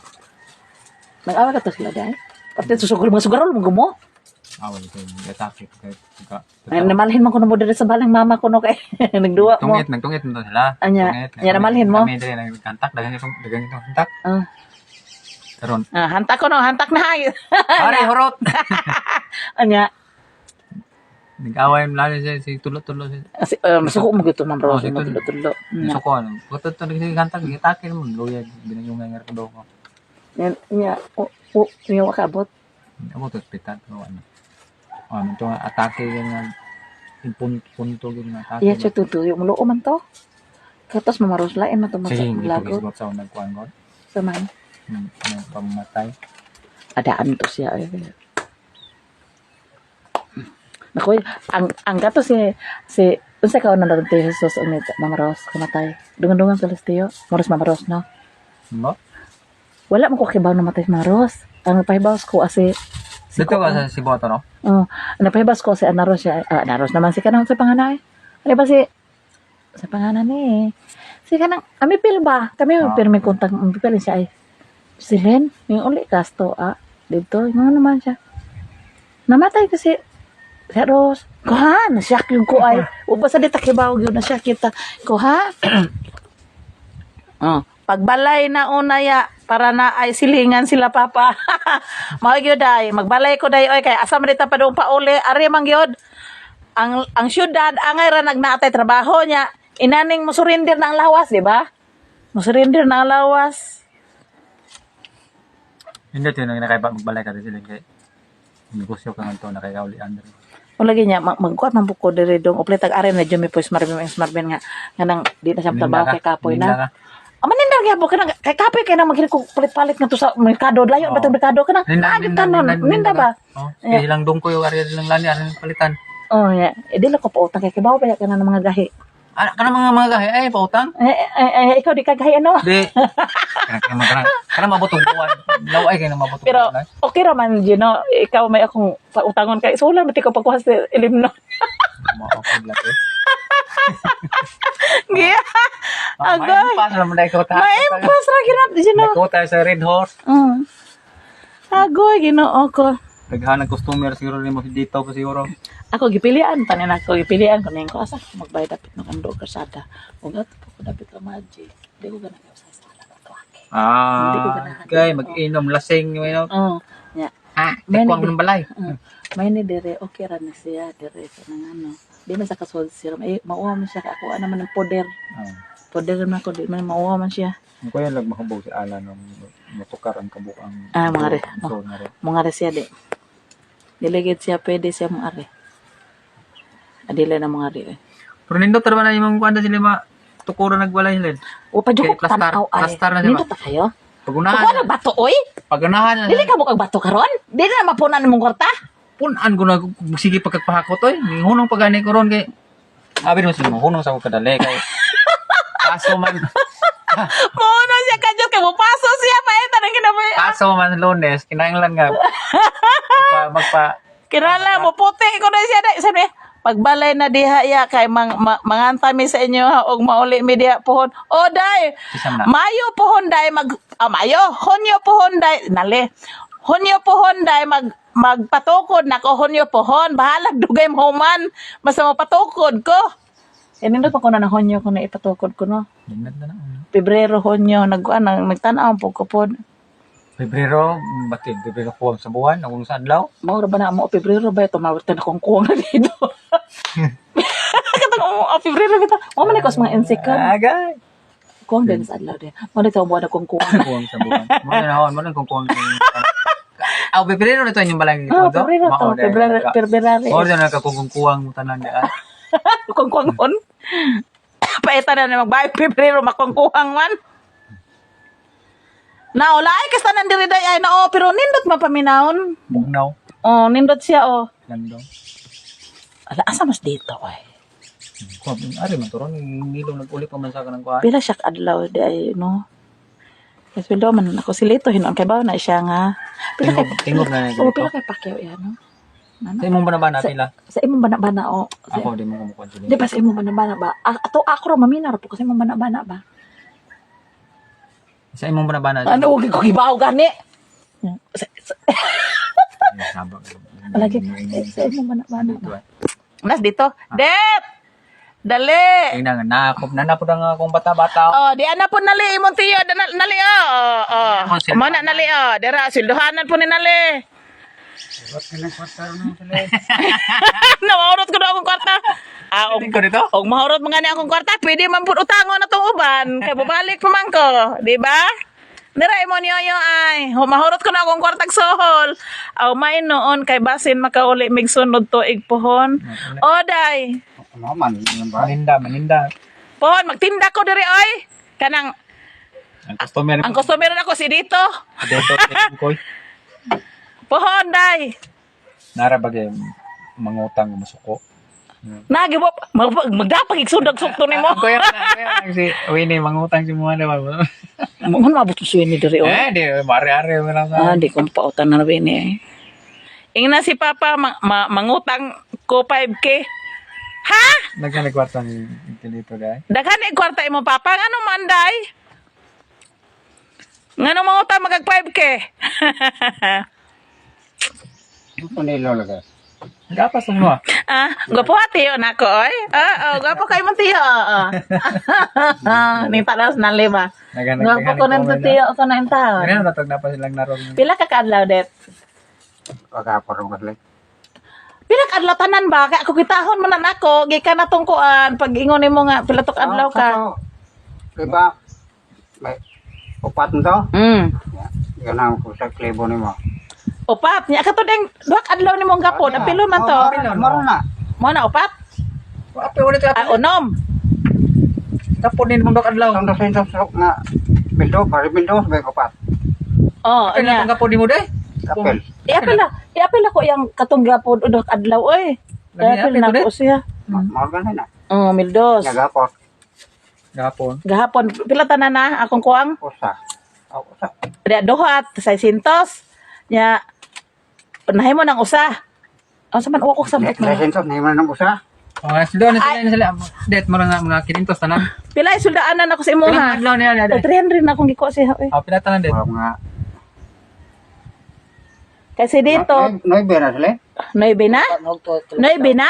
Nag-away ka to sila dahil. Pati susugol mga sugarol mo gumo. Awal ito. Atake. Ay, namalhin man ko na mo dito sa balang mama ko no kay nagduwa mo. Nagtungit mo to sila. Anya, namalhin mo. Kami dali nagkantak. Dagan itong kantak. Karon. Hantak ko no, hantak na hay. Pare, horot! Anya, Nag-away mo lalo siya, si tulo-tulo siya. masuko mo gito man bro, Si tulo-tulo. So ko, ano, kutot to nagsikantak, itake mo, luyag, binayungay nga rin ko. Yan, nya, niya wakabot. Amo to, pitat, ano. Ano, ito nga, atake yan nga, punto yun nga, atake. Iya, siya tutuyo mo loo man to. Katos mamaros lain man to Sige, hindi ko maglagot. isbot sa unang kuhan ko. Saman. Pamamatay. Adaan to siya. Nakoy, ang gato si unsa ka na naron ti Jesus unit mamaros kamatay. Dungan-dungan sa listiyo. Maros no. Mo? Wala mo ko kibaw na matay si Maros. Ang pahibaw ko asi Dito ka sa Siboto, no? napahibaw ko si Anaros siya. Anaros naman si kanang sa panganay. Ano ba si sa panganan ni? Si kanang amipil ba? Kami pirmi kontak amipil siya ay. Silen, yung uli kasto dito, yung naman siya. Namatay kasi Pero, kuha, nasyak yung ko ay. Uba sa dita kibaw yun, nasyak kita. Kuha. Oh, pagbalay na unaya, para na ay silingan sila papa. Mao gyud ay, magbalay ko day oy kay asa man dita pa doon pauli, ari man gyud. Ang syudad angay ra nagnatay trabaho niya. Inaning mo surrender na ang lawas, di ba? Mo surrender na ang lawas. Hindi ito yung nakaiba magbalay ka rin sila kay negosyo ka nga ito nakikauli Andre. O lagi niya magkuat man buko diri dong uplit ag ari na jumi po smarben nga nang di na siya trabaho kay kapoy na. Manindang gyapon ka na kay kapoy kay na maghinag palit-palit nga to sa merkado layo ba tong merkado ka na. Agit tanon, ninda ba? Oh, ilang dong ko yung ari lang lani ari palitan. Oh, ya. Di lang ko pautang kay kibaw pa ka na ng mga gahi. Ana kana mga gahi ay pautang. Ikaw di ka gahi ano? Di. Kana mabutong buwan. Law ay kay na mabutong Pero buwan. okay raman, you know, ikaw may akong pautangon kay sulan mati ko pagkuha sa ilimno. Maapod lang eh. Giya. Agay. Pas naman na ikaw ta. Maimpas ra ginat, you know. Nako tayo sa Red Horse. Agoy, ginoo ko. Naghanag customer siguro nimo dito ko siguro. Ako gipilian tanan ako gipilian ko ning ko asa magbayad dapat ng kando kasada. Ug ato ko dapat ka maji. Di ko ganahan sa sala to. Hindi ko ganahan. Okay, mag-inom lasing you know. Ya. Tikwang ng balay. May ni dire okay ra na siya dire sa nang ano. Di man sa kasol serum mauwa man siya ako ana man ng poder. Poder man ko di man mauwa man siya. Ko yan lag mahubog si Alan ng matukar ang kabukang. Mga re. So na re. Mga re siya di. Diligid siya pwede siya mga re. Adila na mga re. Pero nindot ra man imong kuanda sila ma tukuran nagbalay sila. O pa jud ko Plastar- tanaw ay. plastar na siya, Nindot ta kayo. Pagunahan. Ako na bato oy. Paganahan. Dili ka mo kag bato karon? Dili na mapunan imong kwarta. Punan ko na sige pagkapahakot oy. Ning hunong pagani ko ron kay abi mo sila hunong sa ko kadali kay kaso man Mono siya kadyo kay mo paso siya pa eta nang kinabuhi. kaso man Lunes kinahanglan nga magpa Kinala mo puti ko na siya dai sabi. Pagbalay na diha ya kay manganta mi sa inyo ha og mauli mi diha pohon. O dai. Kisam na. Mayo pohon dai Mayo, Hunyo pohon dai nali. Hunyo pohon dai magpatukod na ko Hunyo pohon. Bahala dugay mo man. Basta mapatukod ko. Nindot pa ko na Hunyo ko na ipatukod ko no. Nindot na. Pebrero Hunyo nagtan-aw po ko pod. Pebrero ko sa buwan ang sa adlaw. Mao ra ba na mo Pebrero ba ito mawat na kong kuwang na dito. Katong Pebrero bitaw. Mo man ko sa mga insekon. Agay. Kuwang din sa adlaw din. Mo dito buwan na kong kuwang. Kuwang sa buwan. Mo na hawon mo nang kuwang. Pebrero na to yung balang Oh, Pebrero to. Pebrero. Mo na kuwang mo tanan di. Kung kuwangon. Paeta na magbayad Pebrero makongkuhang man. Naulay kasi nandiri day ay na pero nindot mapaminahon. Bugnaw. Oh, nindot siya oh. Landong. Ala asa mas dito ay. Ari man turon ngilo nag-uli pa man sa kanang kuan. Pila siya adlaw day no. Kasi daw man ako silito hinon kay bawo na siya nga. Pila kay Tingog na Oh, nito. pila kay pakyaw yan no. Sa imong bana pila. Sa imong bana-bana o. Ako di mo kumukuan sila. Di ba sa imong bana-bana ba? Ako ra mamina ra po kasi imong bana-bana ba. Sa imong bana. Ano ug ko gibaw gani? Sabag. Lagi sa imong bana-bana ba. Nas dito. Det. Dali. Tingnan na ako na napud ang akong bata-bata. Oh, di ana po nali imong tiyo, nali oh. Mo na nali oh. Dira silduhanan po ni nali. Nawawrot ko na akong kwarta. Ko dito. Og mahurot mga ni akong kwarta, pwede man pud utangon na tong uban. Kay babalik pa man ko, di ba? Dira mo niyo ay. Mahurot ko na akong kwartag sohol. Aw may noon kay basin makauli mig sunod tuig pohon. Oday. Maninda. Pohon magtinda ko diri oy. Kanang Ang customer ang customer na ko si dito. dito ko. Pohon day. Nara bagay mangutang masuko. Nagi mo magdapag igsundag-sukto nimo. Ko yan si Winnie mangutang si mo na ba. Mo mabot suwi ni diri oy. Di mari-ari mo lang. Di ko pautan na rin eh. Ingna si Papa mangutang ko 5K. Ha? Nagkwarta ni dito guys. Daghan ni kwarta imo Papa ngano man day? Ngano mangutang magag 5K? Ano pa nila lagas? Gapas mo. Gwapo ati yun ako, oy. Gwapo kayo mo tiyo. Ning talas na lima. Gwapo ko nang tiyo ko na taon. Ganyan natog na pa silang naroon. Pila ka kadlaw det? Pagkaporong kasi. Pila ka adlaw tanan ba? Kaya ako kitahon man ako, gikan na tungkuan pag ingon nimo nga pila tok adlaw ka. Diba? May upat nito. Yan ang kusa klebo ni mo. Upat nya kato ding duha ka adlaw nimo gapon, apilo man to. Maro na. Mo na upat? Ape ulit ka. Unom. Tapunin mong dok adlaw. Ang dosen sa nga bildo, pare bildo may upat. Ano Nya. ang kapon mo de? Apel. Iapila ko yang katong gapon duha ka adlaw oy. Iapil na ko siya. Maro ganun na. Mildos. Nagapot. Gapon. Gahapon pila tanan na akong kuang? Usa. Usa. Dia duhat 600 nya unahin mo ng usa. Ang saman uwa ko sabot na. Dosen sa na nang usa. Sila na sila. Det mo mga kinintos tanan. Pila suldaanan ako sa imo Pilang ha. adlaw niya de. 300 na akong giko siya. Pila tanan det. Maro nga. Kasi dito, Noy bera sila. 9 na? 9 na?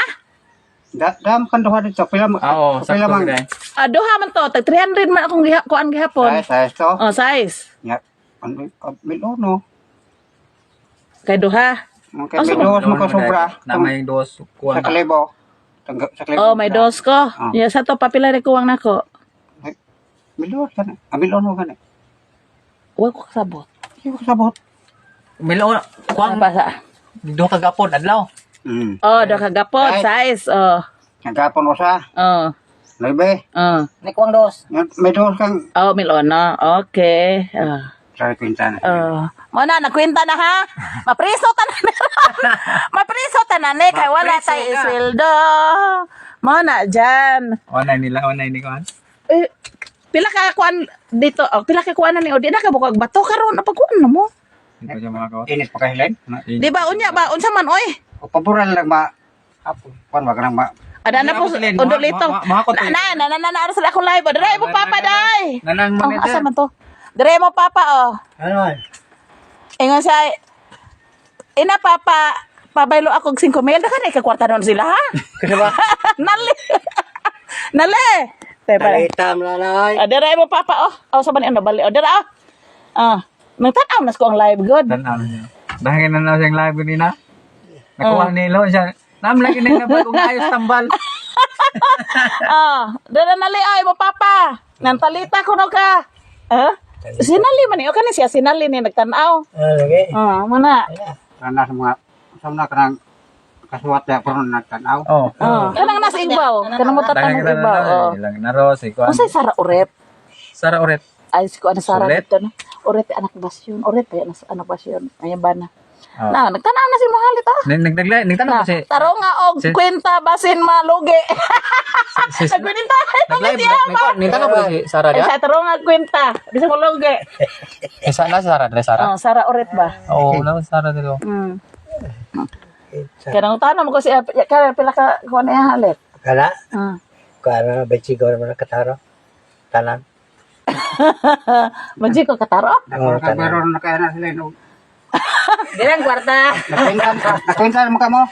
Dam kan duha dito pila Oo, sakto mang. gid. Duha man to, tag 300 man akong kuan gihapon. Sa to. Size. Ya. Ano bildo no. Kay duha. Kay bildo mo ko sobra. Na may dos Sa kuan. klebo. Sa klebo. May dos ko. Ya sa to papila ni kuwang nako. Bildo kan. Bildo no kan. Wa ko kasabot. Hindi ko sabot. Milo kuan Pa sa. do ka gapon adlaw. Duha ka gapon, size. Nagapon usa. Lebe. May kuwang dos. May dos kang Milona. Okay. sa kwinta na. Mo na nakwenta na ha. Mapriso tanan. Mapriso tanan kay wala tay isweldo. Mo na dyan. Online ni kuan. Pila ka kuan dito? Pila ka kuan ni Odi na ka bukag bato karon na pagkuan na mo. Dito siya mga kawan. Inis pa kahilan. Di ba unya ba unsa man oy? O paboran lang ma. Apo. Pan wag nang ma. Ada na po undol ito. Na sila akong live. Dire mo papa dai. Nanang mo nito. Asa man to? Dire mo papa Ano? Ingon siya, ina papa, pabaylo ako 5,000 na kanay kakwarta nun sila ha? Kasi ba? Nali. Nali. Talitam na na. Dire mo papa sa man ano bali. Dire nagtanaw na ko ang live good. Tanaw niya. Dahil na siyang live kanina. Nakuha nilo siya. Nam lagi na kung ayos tambal. Dire nali ay mo papa. Nantalita ko no ka. Sinali man o kani siya sinali ni nagtanaw. Lagi. Mana. Kana sa mga kanang kasuwat ya pero nagtanaw. Kanang nasa igbaw. Kanang mo tatanong igbaw. Ilang naro si kuan. Unsay Sara Uret? Sara Oret. Ay si ko ana Sara Uret? dito no. Uret ay anak basyon. Uret ay anak basyon. Ayan ba na. Na nagtanaw na si Mahalit Nagtanong ko si Taro nga og kwenta basin malugi. Nagkwenta. Nag-live nagtanong ko si Sara Ay dia. sa taro nga kwenta. Bisa mo lugi. Sana si Sara dire Sara. Sara Uret ba? Oo, na Sara dito. Kaya nang tanong mo ko si kaya pila ka kuan niya halit. Kala? Kala bechigo naman kataro. Tanan. Manji ko kataro? Pero nakaya na sila no. Dirang kwarta. Nakwenta mo ka mo.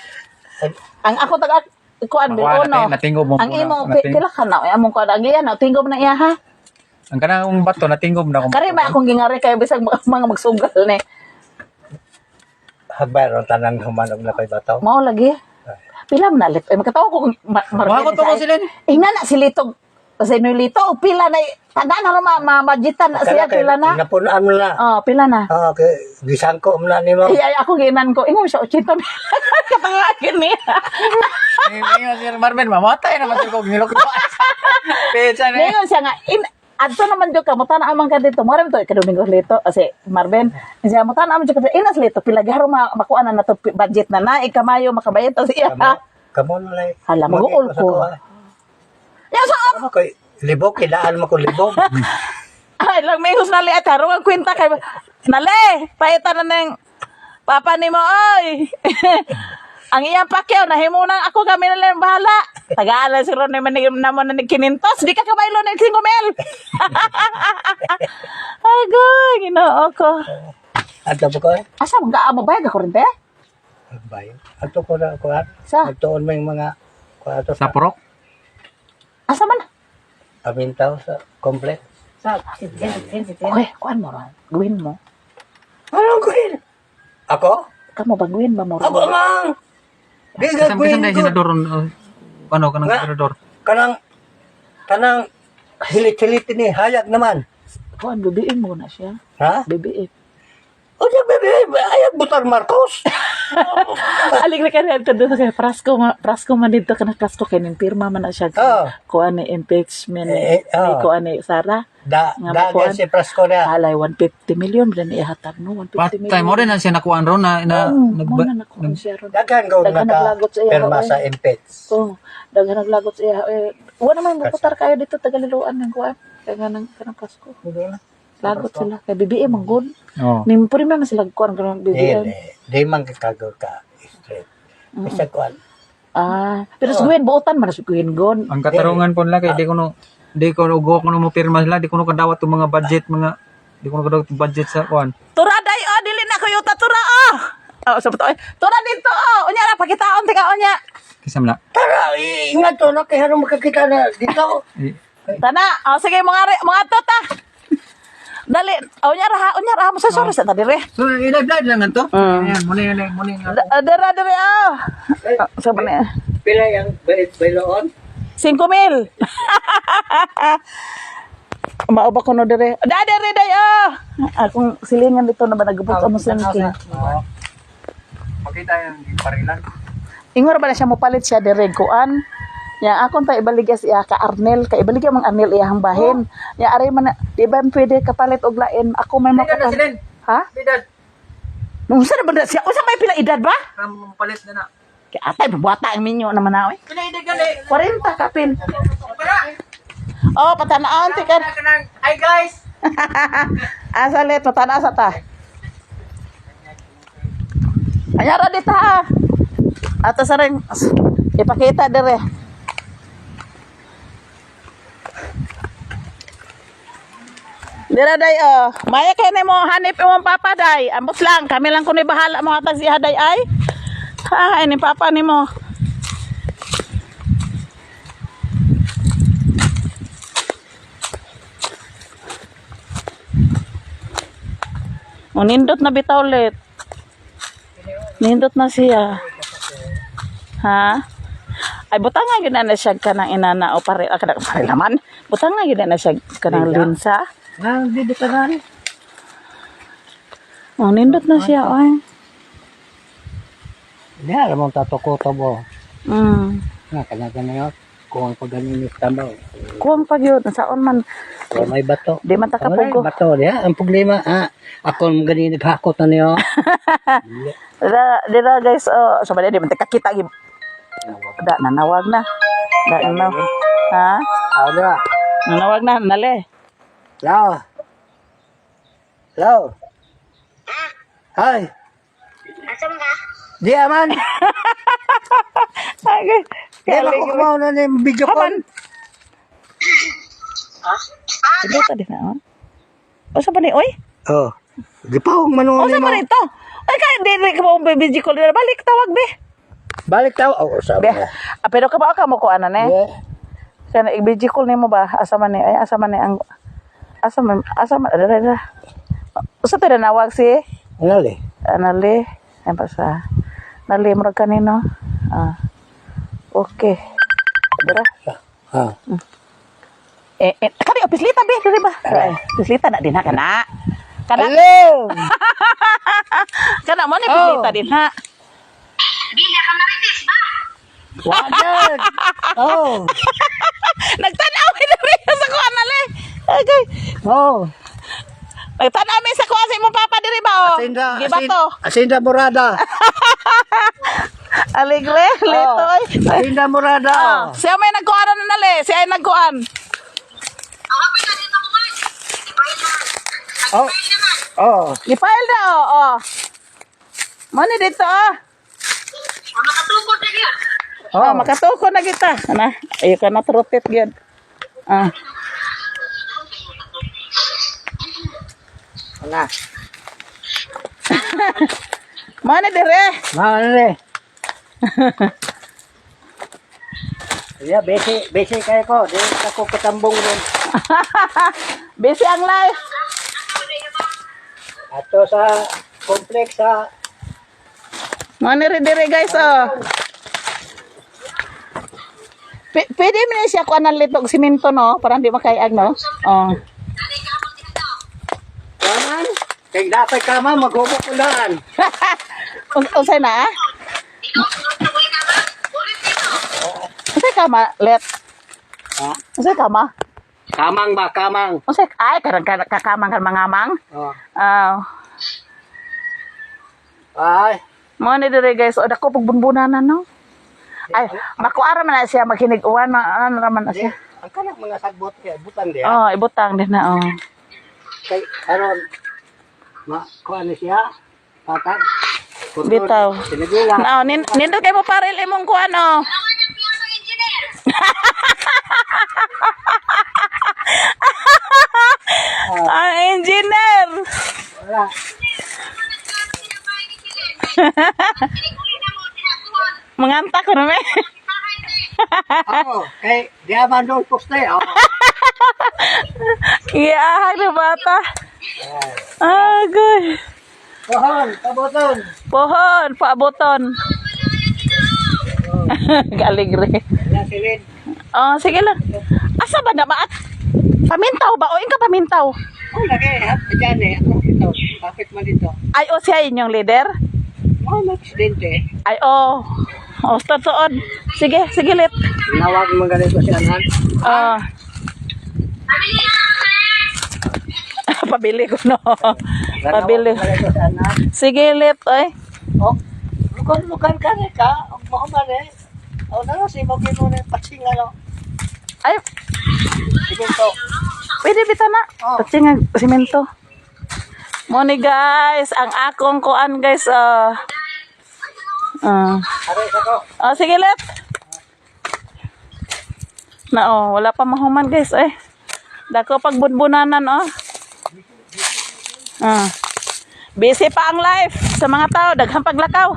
Ang ako taga kuan bilono. Natingog mo. Ang imo pila ka na among kuan agian tingog na iya ha. Ang kanang bato natingog na ko. Kari ba akong gingari kay bisag mga magsugal ni. Hagbayron tanan humanog na kay bataw. Mao lagi. Pila man nalit. Ay makatawa ko Bakit ko sila ni? Ingna na silitog. Kasi nilito pila na taga na majitan na siya pila na. Napunan mo na. Pila na. Okay, gisang ko mo na ni mo. Ay ako ginan ko. Ingon siya 80 katangagin niya. Ngayon si Marvin mamatay naman ko nilok. Pecha na. Ngayon siya nga adto naman jud ka mo tan amang ka dito. Maram to ikadumingo lito kasi Marvin siya mo tan amang jud ka inas lito pila garo makuan na to budget na ikamayo makabayad to siya. Kamo na lay. Hala maguol ko. Ya sa Ano kay libog kailaan mo ko libog. ay lang may husnali at harong ang kwenta kay nale paitan na ng papa ni mo oy. Ang iyang pakyaw nahimunan ako kami na lang bahala. Tagaala si Ron naman naman na kinintos di ka kabaylo ng 5,000. Agoy ginoo ko. Ato po ko. Asa mga amo bayad ako rin te? Bayo. Ato ko na kuha. Sa? Magtuon mo yung mga kuha to Sa purok? Asa man? Amintaw sa komplex. Sa, Okay, kuan mo ron. Gawin mo. Anong kuhin? Ako? Kamo ba gawin ba mo? Abo mang! Di Kasam gagawin na ko. senador. Ano, kanang Nga. senador? Kanang hilit-hilit ni hayag naman. Kuan, bibiin mo na siya. Ha? Bibiin. O di bebe, hayag butang Marcos. Aling na kanil ka doon kay Prasko man dito ka na Prasko kay ning pirma man na siya. Oo. Kuan ni impeachment Eh, ni oo. kuan ni Sara. Nga Dagan makuan. si Prasco na. Halay 150 million rin ihatag no 150 Patay million. mo rin na siya nakuhaan ron na mo na nakuha siya ron. Dagan gaw Dagan naglagot sa iya, pirma oo. sa impeach. Oh, daghan naglagot siya. Wala man bukutar kayo dito tagaliluan ng kuan. Kaya nang kanang Prasko. Lagot sila kay BBM ang good. Oo. Nim puri man sila kuan kanang BBM. Di man kakagaw ka. Straight. Isa kuan. Pero sa Gwen, buotan man sa Gwen gon. Ang katarungan po nila kay di ko ugo ko no mo pirma sila, di ko no kadawat yung mga budget di ko no kadawat yung budget sa kuan. Tura day dili na kayo tatura sabi to tura dito unya ra pakitaon tika unya. Kisam na. Tara, ingat to na kaya harong makakita na dito. Tana, sige mga tota. Dali, unya ra mo sa sorry sa dire. So, i-live lang to. Ayan, muna. Dara sabi niya. Pila yung bailoon? 5,000. Mauba ko no dire. Dire day akong silingan dito na ba nagubot mo sinking. Oo. Makita yung parilan. Ingor ba na siya mo palit siya dire kuan. Ya akon ta ibaligya siya ka Arnel, ka ibaligya mang Arnel iyang bahin. Ya ari man di ba pwede kapalit og lain ako may makapalit. Ha? Edad. Nung sa ba siya? Usa may pila edad ba? Ram palit na na. Kay atay buwata ang minyo naman na oy. Pila edad gali. 40 kapin. Oh, patanaan ti kan. Hi guys. Asalit patana sa ta. Anyara dita. Ato sa ring ipakita dire. Dira day maya kay mo hanip imong papa day. Ambos lang kami lang kuno bahala mo ata si haday ay. Ay ni papa nimo. Nindot na bitaw ulit. Nindot na siya. Ha? Ay butanga gyud na siya kanang inana o pare kanang laman. Butanga gyud na siya kanang linsa. Di ka na. Nindot na siya ay. Di alam mong tatukoto mo. Nga, kanya-kanya yun. Kung ang paganin yung tambaw. Kuwang pag yun, saon man. Kaya may bato. Di man Wala takapugo. yung bato. Di ang problema. Ako ang ganin naghakot na niyo. Dira guys, sabi di man takakita gib. Da nanawag na. Da na. Ha? Ano ba? Nanawag na nale. Hello? Hello? Hi? Asa ka? Di aman. Okay. Di ako kumaw na yung video call. Dito ta din na. O sa ni oy? Oh. Di pa akong O manunin sa mo. nito? Ay kay di ka mo video call dira balik tawag be. Balik tao. Oh, sabi Be. mo. Pero ka ba ka mo ko ana ne? Yeah. Kana i-video call nimo ba asa man ni ay asa man ni ang asa man dira. Usa ta nawag si Ano li? Anali, ay basta. Nali mo kanino. Okay. Dira. Kani opislita be, diri ba? Opislita na din ha kana. Kana. Hello! Kana mo ni opislita din ha. Bila ka marites ba? Wagan! Oh! Nagtanaw diri sa ko anali. Okay. Oh! Nagtanaw mi sa ko sa imong papa diri ba o? Giba to. Asinda Morada. Alegre, letoy. Asinda Morada. Siya may nagkuan na nali, siya ay nagkuan. Ako pa na dito mo man. Ipahin naman. Oh! Oh! Gi-file na oh. Mo ni dito Makatukod na yun. Oh, makatuko na kita. Ana, ayo ka na trupit gyud. Wala. Mana dire? Mare. Ya, besi kayo ko. Di ako katambong ron. Busy ang life. Ato sa complex sa Mana dire guys oh. Pwede mo na siya kuha ng litog simento no? Para hindi makaiag no? Oh. kaman. Kay dapat kama maghubog ulan. Unsay na? Unsay kama let? Ha? Unsay kama? Kamang ba, kamang. Unsay ay karang kakamang kan mangamang? Oh. Ay, Mo ni dire guys, o dako pagbunbunanan no. Ay, makuara man na siya maghinig uwan, ano raman na siya. ang kanang mga sagbot kay butan diya. Oh, ibutang din na oh. Kay aron kuha ni siya. Patag. Bitaw. Sinigulang. No, nindot kay mo paril imong kuan oh. Ang engineer. Wala. Manganta ko na may. Ako, kay diaman doon poste. Ako. Iyahay na bata. Ah, good. Pohon, kaboton. Pohon, paaboton. Galigre. Yan silid. Oh, sige lang. Asa ba na maat? Pamintaw ba? O, ka pamintaw. Oh, lagi. Diyan eh. Ako ito. Kapit man dito. Ay, o siya inyong leader? Oh, may aksidente. Ay, o. O, tuod. Sige, sige, lit. Nawag mo ganito si Anan. Ah. Pabili ko, no. Pabili. Ganito si Anan. Sige, lit, oy. Oh, lukan ka rin ka. Ang mga man eh. Oh, si Magino na patsing ano. Ay, Sige to. pwede bita na. Oh. Tatsing ang simento. Mo ni guys, ang akong kuan guys, Aray sa ko. sige, lit. Na, wala pa mahuman guys, eh. Dako pagbunbunanan, Busy pa ang life sa mga tao, daghang paglakaw.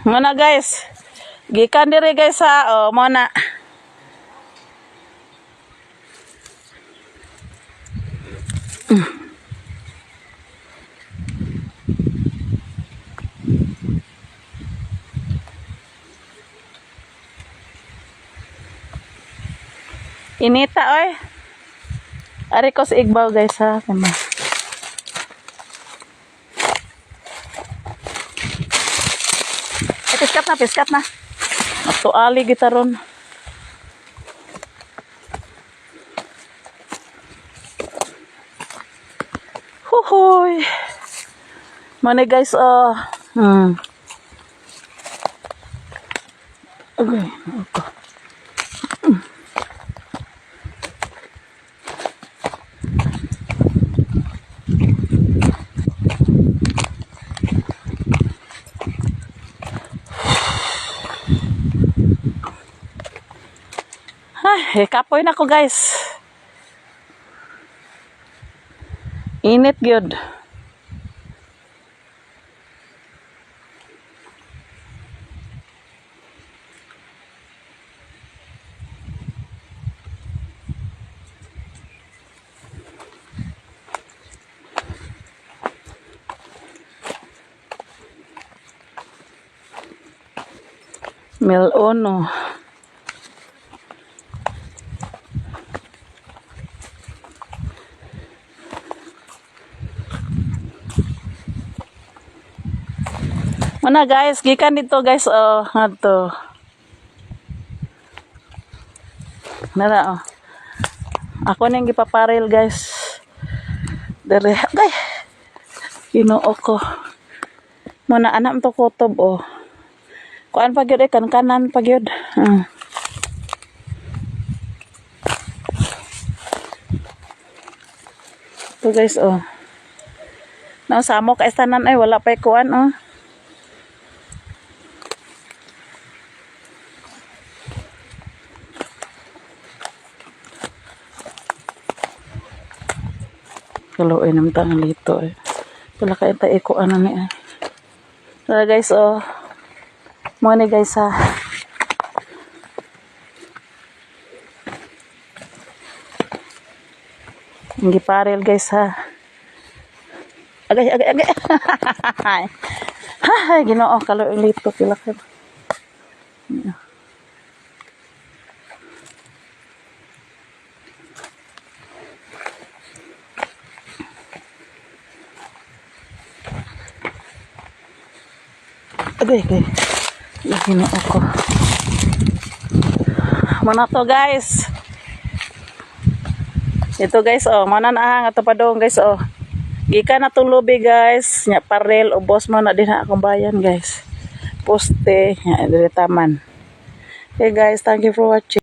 Muna guys. Gikan diri guys ha, muna. Inita oy. Ari ko sa igbaw guys ha. Kama. Piskat na. Matuali gitaron. Huhoy. Mana guys Okay. Kapoy na ko guys. Init gyud. Mil uno. Mana guys, gikan dito guys, ngadto. Nara Ako nang gipaparil guys. Dere, gay. Ginoo ko. Muna anak to kutob Kuan pa gyud kan kanan pa gyud. To guys Samo ka estanan ay wala pa kuan Kaluoy naman tangan dito eh. Wala kaya tayo ko ano ni ay. So guys, oh. Mo ni guys ha. Hindi parel guys ha. Agay. Hay, Ginoo, kaluoy dito pila ka. Agay. Lagi na ako. Mana to guys. Ito guys oh, mana na ang ato pa dong guys oh. Gikan na tong lobby guys. Nya parel ubos mo na din akong bayan guys. Poste, nya dire taman. Okay guys, thank you for watching.